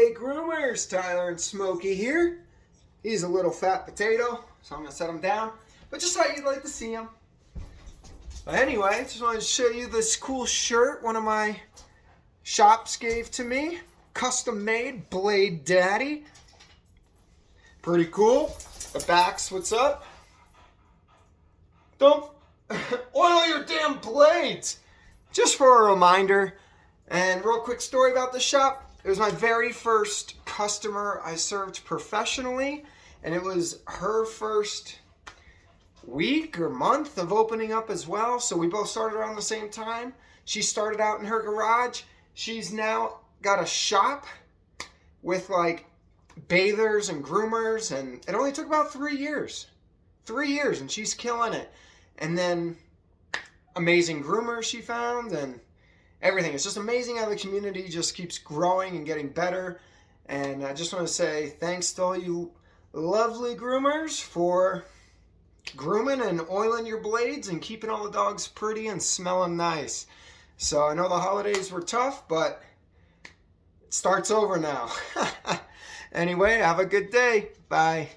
Hey groomers, Tyler and Smokey here. He's a little fat potato, so I'm going to set him down. But just thought you'd like to see him. But anyway, just wanted to show you this cool shirt one of my shops gave to me. Custom made, Blade Daddy. Pretty cool. The back's what's up. Don't oil your damn blades. Just for a reminder. And real quick story about the shop. It was my very first customer I served professionally, and it was her first week or month of opening up as well. So we both started around the same time. She started out in her garage. She's now got a shop with like bathers and groomers, and it only took about 3 years. 3 years, and she's killing it. And then amazing groomers she found, and everything. It's just amazing how the community just keeps growing and getting better. And I just want to say thanks to all you lovely groomers for grooming and oiling your blades and keeping all the dogs pretty and smelling nice. So I know the holidays were tough, but it starts over now. Anyway, have a good day. Bye.